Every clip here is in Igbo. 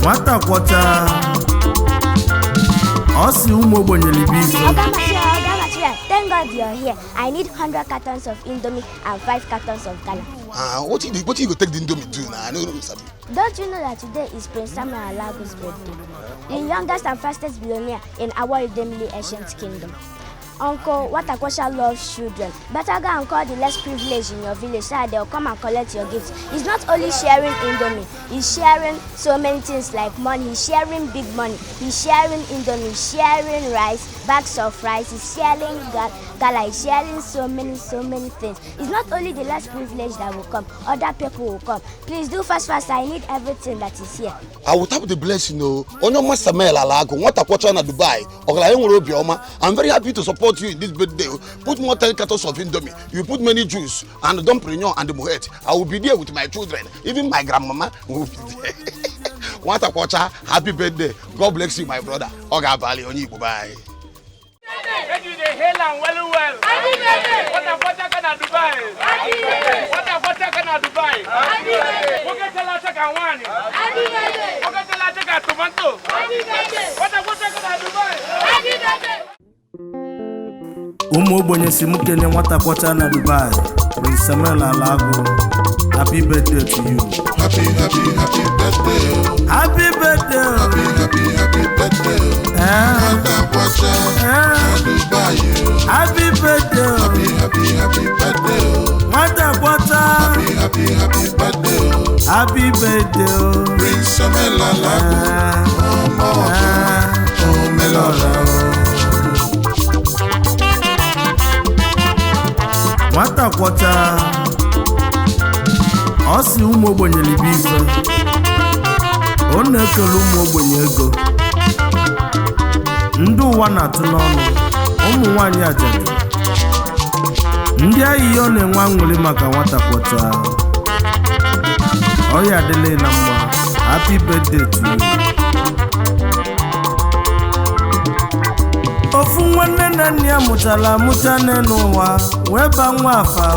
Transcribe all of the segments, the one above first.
Nwata kwọcha Osi ụmụ ogbenye libife. Thank God you're here. I need 100 cartons of Indomie and 5 cartons of Gala. What you go take the Indomie do now? I don't know. Don't you know that today is Prince Samuel Alago's birthday? The youngest and fastest billionaire in our Idemili ancient kingdom. Uncle Watakwasha loves children. Better go and call the less privileged in your village so they'll come and collect your gifts. He's not only sharing Indomie, he's sharing so many things like money. He's sharing big money. He's sharing Indomie, sharing rice, bags of rice. He's sharing Gala. He's sharing so many things. It's not only the less privileged that will come, other people will come. Please do fast. I need everything that is here. I will tap the blessing. Onyo Samuel Alago, Watakwasha na Dubai. I'm very happy to support you in this birthday. Put more 10 cartons of Indomie. You put many juice and the Domprignon and the Mohet. I will be there with my children. Even my grandmama will be there. Watakwasha, happy birthday. God bless you, my brother. Oga Bali, Onyi, bye. Ụmụ ogbenye si mukene nwata kwọcha na Dubai. Prince Samuel Alago. Happy birthday to you. Happy birthday. Happy birthday. Happy birthday. Nwata kwọcha na Dubai. Happy birthday. Happy birthday. Nwata kwọcha. Happy birthday. Happy birthday. Prince Samuel Alago. Nwata kwọcha Osi ụmụ ogbenye libife. Ọ na-ekele ụmụ ogbenye ego. Ndị ụwa na-atụ n'ọnụ. Ụmụ nwanyị ajadu. Ndị ahịhịa ọ na-enwe aṅụrị maka nwata kwọcha. Ọ ya adịla na mma. Happy birthday to you. Ofu nwanne na nne ya mụtara amụta n'ụwa wee ba nwa afa.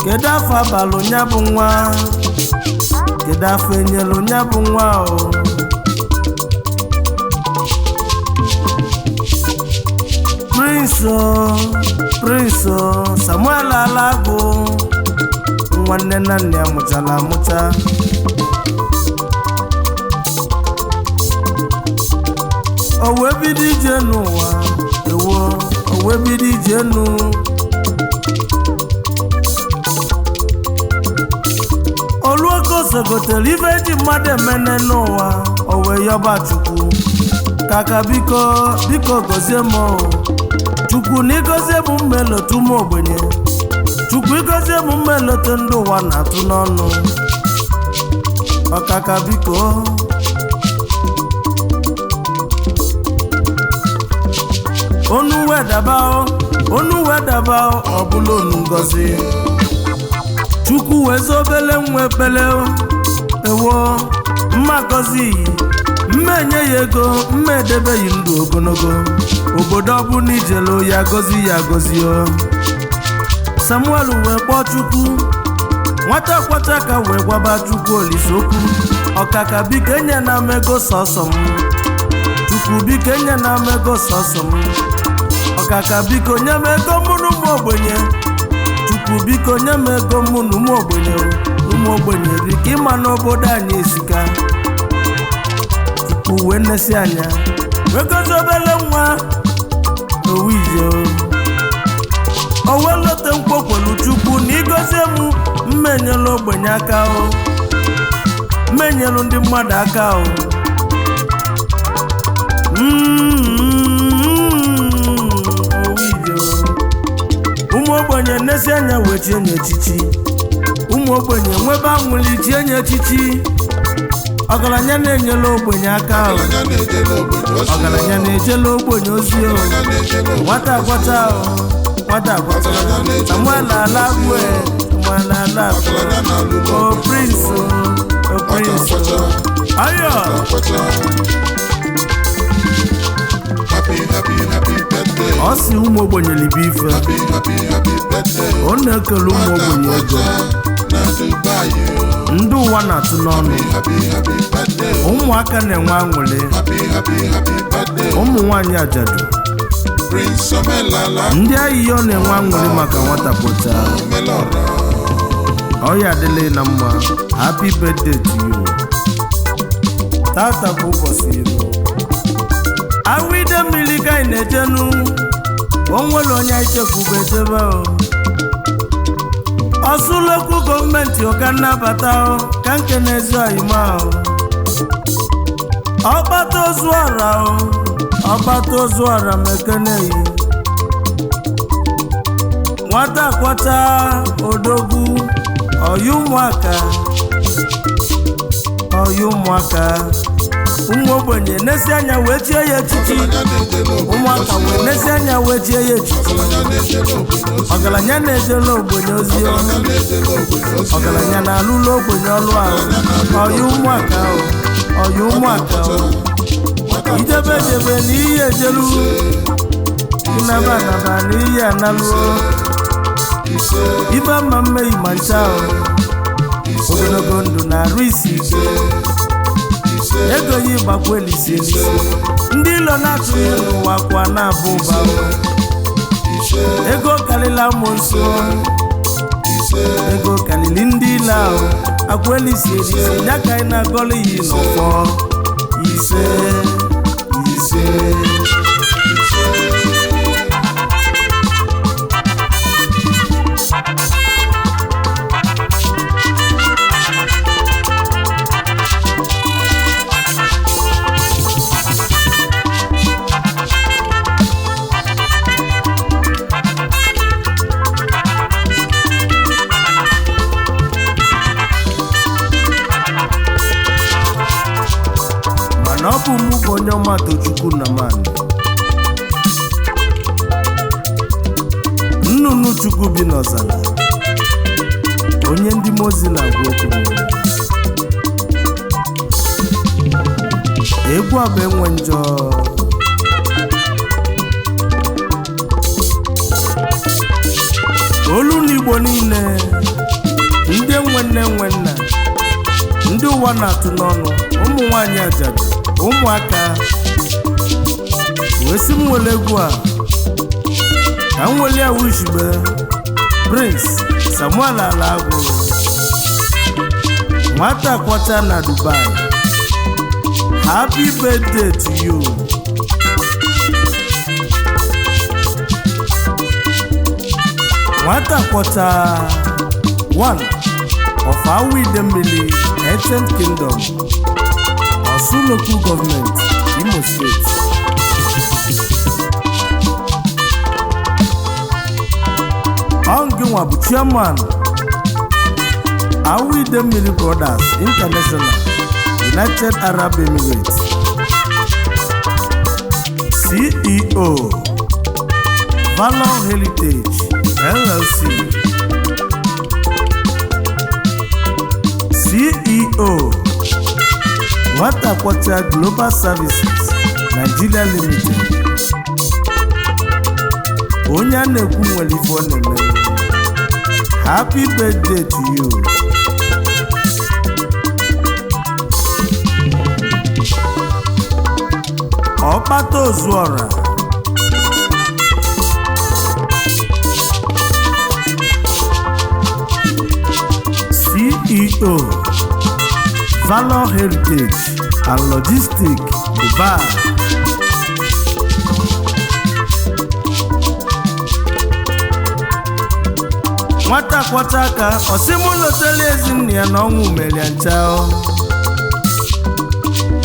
Kedu afọ abalụ nya bụ nwa? Kedu afọ enyelu nya bụ nwa o? Prince Samuel Alago. Nwanne na nne ya mụtara amụta. Owe bido ije n'ụwa ewo. Owe bido ije n'ụwa. Oluoko sogotere ife ji mmadụ emene n'ụwa. Owe yọba Chukwu kaka biko gozie m. Chukwu na igozie m mmelotu ụmụ ogbenye. Chukwu igozie m mmelotu ndị ụwa na-atụ n'ọnụ. Ọkaka biko. Onu wedaba ọ bụla onu ngozi. Chukwu wezobele nwe ekpele ewo mma gozi mmenye ya ego mma edebeghị ndụ ogologo. Obodo ọbụla ijelo ya gozi o. Samuel wee kpọọ Chukwu. Nwata kwọcha ka wee gwaba Chukwu Olise okwu. Ọkaka biko enye na m ego sọsọ m. Chukwu biko enye na m ego sọsọ m. Ọkaka biko nye m ego mụ na ụmụ ogbenye. Chukwu biko nye m ego mụ na ụmụ ogbenye. Ụmụ ogbenye rika ịma n'obodo anyị esika. Chukwu wee nesi anya wegozi obele nwa Owije. O wee lote mkpokwelu Chukwu na igozie m mmenyelu ogbenye aka o. Mmenyelu ndị mmadụ aka o. Ụmụ ogbenye nesi anya wee tie nye echichi. Ụmụ ogbenye nwebe anwụli tie nye echichi. Ọgaranya na-enyela ogbenye aka o. Ọgaranya na-ejela ogbenye ozi o. Nwata kwọcha o. Samuel Alago. O Prince ayo. Osi ụmụ ogbenye libife. Ọ na-ekele ụmụ ogbenye ego. na Dubai ndị ụwa na-atụ n'ọnụ happy birthday ụmụaka na-enwe aṅụrị happy birthday ụmụ nwanyị ajadu Prince Omelala ndị ahịhịa ọ na-enwe aṅụrị maka nwata pụta Omelora ọya adịla na mma happy birthday to you tata bụ ụbọchị iro awide mmiri ka anyị na-ejenu onwere onye anyị chekwube ejebe ọsụ lokal gọọmenti ọka nnabata ka nke na-ezi oyima ọgbata ozu ọra mekeneyi nwata kwata odogwu ọyị ụmụaka ụmụ ogbenye nesi anya wee tie ya echichi ụmụaka wee nesi anya wee tie ya echichi ọgaranya na-ejela ogbenye ozi ọgaranya na-alụlụ ogbenye ọlụ ahụ ọyị ụmụaka ijebe ejebe na iyi ejelu ịnaba anaba na iyi analụo ibe mma mmeghi ma ncha ogologo ndụ na-arụ isi ike ego ya ịgbakwa elisi ndị ilo na-atụghị n'ụwa kwa na-abụ ụba ego karịrị amụnso ego karịrị ndị ile ahụ akwa elisi ya ka anyị na-agọrọ iyi n'ụfọ ise mana ọ bụ mụ bụ onye ọma Tochukwu na mani nnụnụ Chukwu bi n'ọzara onye ndị mozi na-agwa okwu egwu a bụ enwe njọ olu n'Igbo niile ndị nwanne nna ndị ụwa na-atụ n'ọnụ ụmụ nwanyị ajadu ụmụaka wee sị m nwere egwu a ka m weli awụchibe Prince Samuel Alagụ nwata kwọcha na Dubai happy birthday to you nwata kwọcha one of Awidemmili Ancient Kingdom Osun Local Government Imo State Onginwa bụ Chairman Awidemmili Brothers International United Arab Emirates CEO Valor Heritage LLC CEO Nwata Kwọcha Global Services Nigeria Limited onye a na-ekwu nwere ife ọ na-eme happy birthday to you Ọkpata Ozuọra CEO Valor Heritage and Logistics Dubai nwata kwọcha aka ọsịmụlotele ezinne ya na ọnwụ mere ya ncha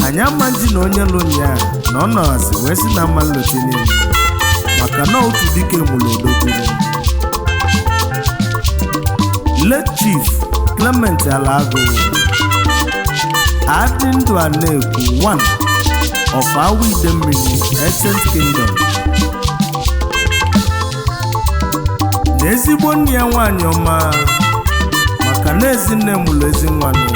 anyị ama nji na onye lụrụ ya na ọ nọzi wee si na mma nlote niile maka na otu dike mụrụ odogwu late Chief Clement Alagụ adị ndụ a na-ekwu one of Awidemmili Ancient Kingdom na ezigbo nne ya nwanyị ọma maka na ezinne mụrụ ezi nwanụ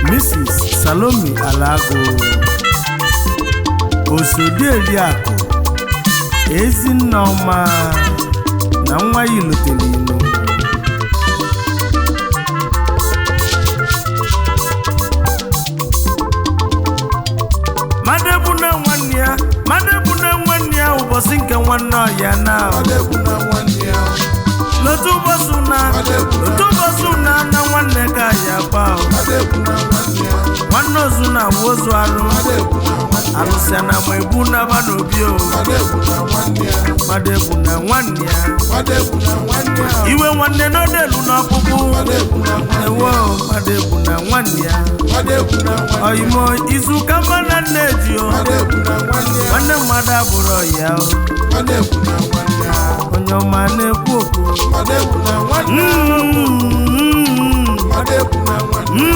Mrs. Salome Alagụ Osodieriakụ ezinne ọma na nwa ya ilotere ilo ụbọchị nke nwanne ọya na Adegwu na nwanne ya. lotu ụbọchị na na nwanne ka ya gba Adegwu na nwanne ya. nwanne ozu na wozu arụ Adegwu na nwanne ya. alụsịa na ma ebu naba n'obi o Adegwu na nwanne ya. madegbu na nwanne ya Adegwu na nwanne ya. iwe nwanne n'odelu n'ọkpụkpụ Adegwu na nwanne ya. ewo madegbu na nwanne ya Adegwu na nwanne ya. oyimo izuka mma na nne ji o Adegwu na nwanne ya. nwanne mmadụ abụrụ ya o Adegwu na nwanne ya. onye ọma na-ekwu okwu Adegwu na nwanne ya. Adegwu na nwanne ya.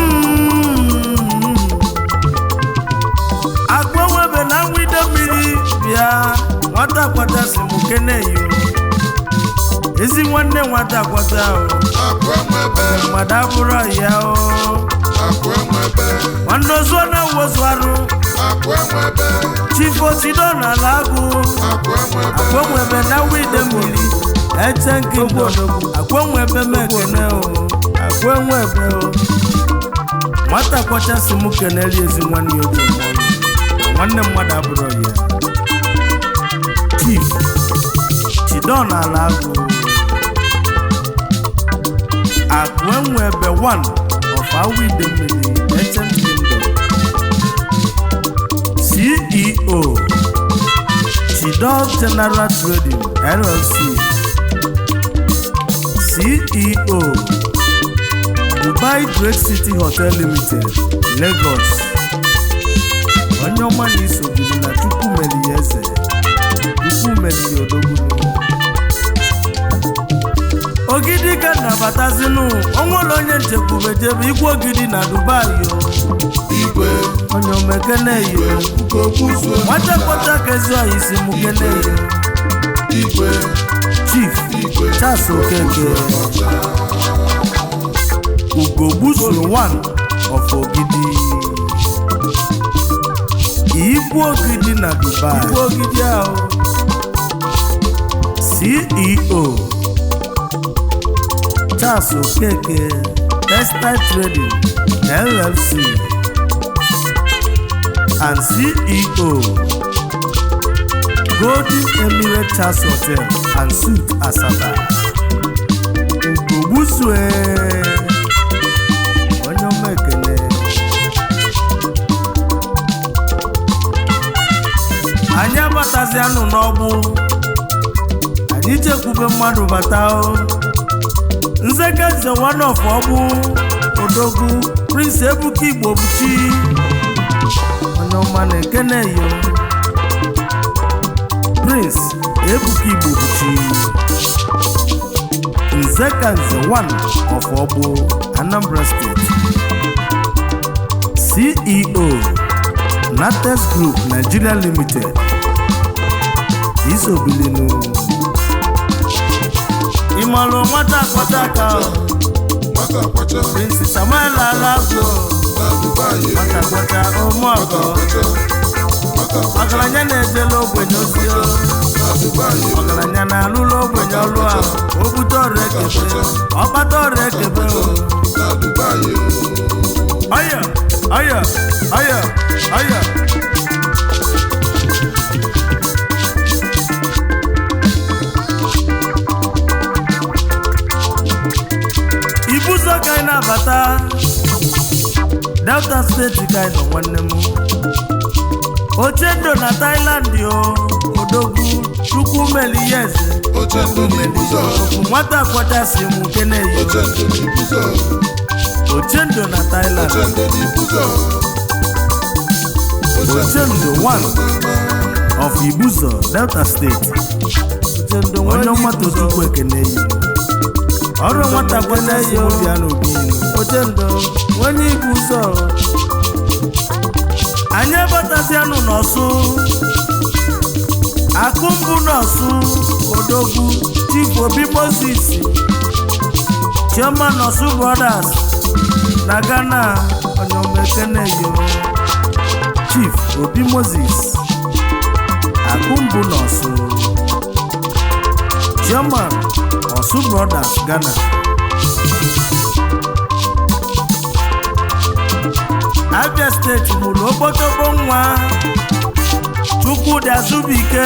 akpọnwebe na nwide mmiri bịa nwata kwata si m keneyo ezi nwanne nwata kwata o Akụ enwebe. mmadụ abụrụ ya o Akụ enwebe. nwanne ozu na wozu arụ Akụ enwebe. chifotido na ala agụ Akụ enwebe. akpọnwebe na nwide mmiri eche nke mgbodogwu akpọnwebe m ekene o akpọnwebe o nwata kwata si m keneli ezi nwanne ya oji mmọnụ nwanne mmadụ abụrụ ya chief chidon ala agụ akwenwebe 1 of awide mmiri HM Kingdom CEO Chidon General Trading LLC CEO Dubai Great City Hotel Limited Lagos onye ọma na isogburu na chukwu meli ya eze chukwu meli ya odogbunu ogidi ka nabatazinu onwere onye nchekwube jebe igwe ogidi na Dubai yo Igwe. onye omekene yo Ugobuzu. nwata kpọta ka ezi ọhịa isi mụ kene yo Igwe. Chief Charles Okeke Ugogbusu 1 of Ogidi Igwe ogidi na Dubai Igwe ogidi ahụ CEO Charles Okeke Textile Trading LLC and CEO Golden Emirate Charles Hotel and Suite Asaba Ugogbusu onye ọma ekele anyị abatazianụ n'ọgbụ anyị chekwube mmadụ bata o nzekeze one of ọgbụ odogwu Prince Ebuka Igbo Buchi onye ọma na-ekene yo Prince Ebuka Igbo Buchi Nzekanze 1 of ọgbụ Anambra State CEO Nates Group Nigeria Limited isobilinu ịmalụ nwata akpọtaka Nwata kwacha. Prince Samuel Alagbo Na Dubai. nwata akpọta ụmụọgọ Nwata kwacha. ọgaranya na-ejela ogbenye ozi Na Dubai. ọgaranya na-alụlụ ogbenye ọlụ a o bute ọrụ ekebe ọkpata ọrụ ekebe Na Dubai. ọya ọya ọya ọya ibuzo ka anyị na-abata Delta steeti ka anyị nọ nwanne m ochendo na Thailand o odogwu chukwu meli ya eze Oche ndụ n'ibuzo. nwata kwachasị m keneyi Oche ndụ n'ibuzo. ochendo na Thailand Oche ndụ n'ibuzo. ochendo 1 of Ibuzo Delta steeti ochendo onye nwata chukwu ekeneyi ọrụ nwata kwachasị m bịa n'obi ochendo onye Ibuzo anyị abatazianụ n'Ọsụ akụmbụ n'Ọsụ odogwu Chief Obi Moses Chairman Ọsụ Brothers na Ghana onye omekene yo Chief Obi Moses akụmbụ n'Ọsụ Chairman Ọsụ Brothers Ghana Abia steeti mụrụ okpotokpo nwa Chukwudi Azubike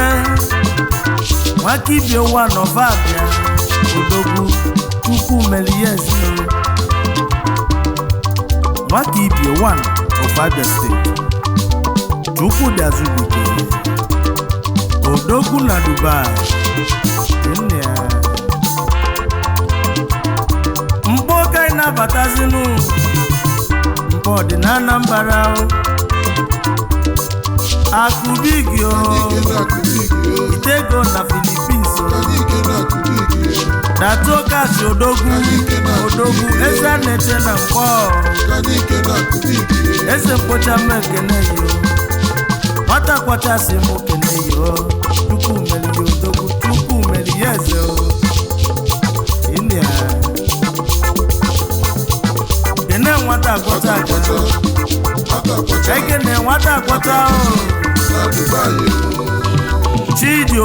Nwakibie one of Abia Odogwu Chukwu Meliyesi Nwakibie one of Abia State Chukwudi Azubike Odogwu na Dubai Mkpoka ịnabatazinu Mkpo dị na Anambra Akubigio Itego na Philippines Datoka si Odogwu Eze nete na Mkpo Eze mkpocha mekene yo Nwata kwacha si mokene yo Chukwu meli yo Odogwu Chukwu meli yeze o Inia Kene nwata kwacha Kene nwata kwacha o Chidi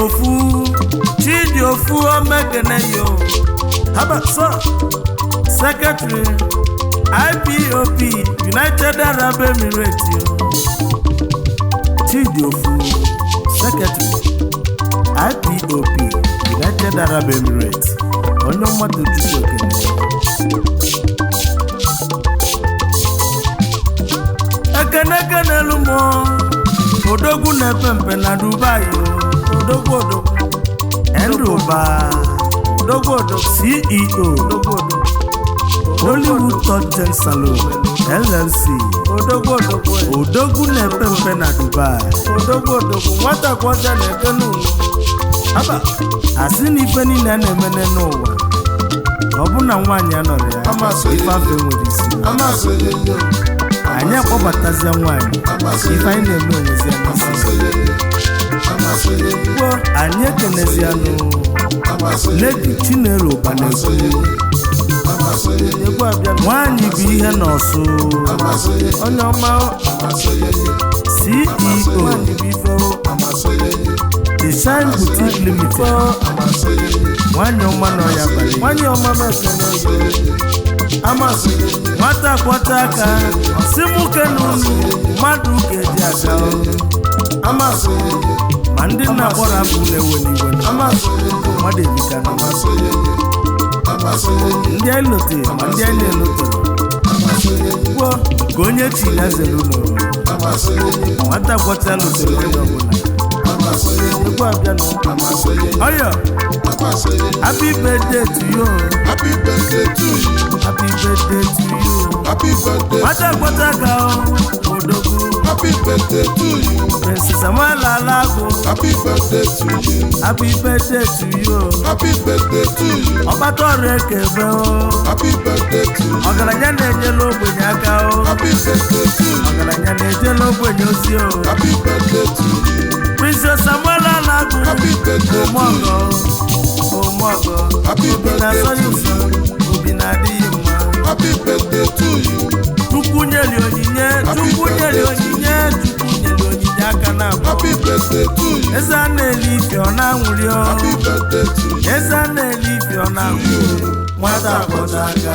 Ofu omekene yo Haba so Secretary IPOP United Arab Emirates yo Chidi Ofu Secretary IPOP United Arab Emirates Onye mmadụ Chukwu ekene lumo Odogwu na-epempe na Dubai Odogwu Endoba Odogwu CEO Hollywood Touch Salon LLC Odogwu na-epempe na Dubai Odogwu nwata kwọcha na-eke n'ụlọ Aba asị na ife niile na-emene n'ụwa ọ bụ na nwaanyị anọrọ ya ife afọ nwere isi anyị akpọbatazia nwaanyị ife anyị na-eme onwezi anyị ekenezianụ Lady Chinelo Banegwu nwaanyị bụ ihe n'ọsụ onye ọma CEO The Shine Boutique Limited nwaanyị ọma nọ ya balị nwaanyị ọma mekene Amasị nwata kwọta aka si muke n'unu mmadụ ga-eji aka Amasị ma ndị nna kpọrọ abụ na-ewe n'iwe Amasị mmadụ ebika na ndị anyị lote ma ndị anyị na-elotere kwuo ka onye chi ya zere ụlọ nwata kwọta lotere onye ọbụla Oyo Happy birthday to you. Happy birthday to you. Happy birthday to you. Happy birthday. Wata Odogwu. Happy birthday to you. Princess Amala Alago. Happy birthday to you. Happy birthday to you. Happy birthday to you. Obatore Kebe o. Happy birthday to you. Ogaranya na-eje n'ogbenye aka o. Happy birthday to you. Ogaranya na-eje n'ogbenye ozi o. Happy birthday to you. Princess Amala Alago. Happy birthday to you. Omogo. Happy birthday to you. Obi na-adịghị mma. Happy birthday to you. Chukwu nyeli onyinye aka na abụọ. Happy birthday to you. Eze a na-eli ife ọ na-anwụrị ọ. Happy birthday to you. Eze a na-eli ife ọ na-anwụrị nwata akpọta aka.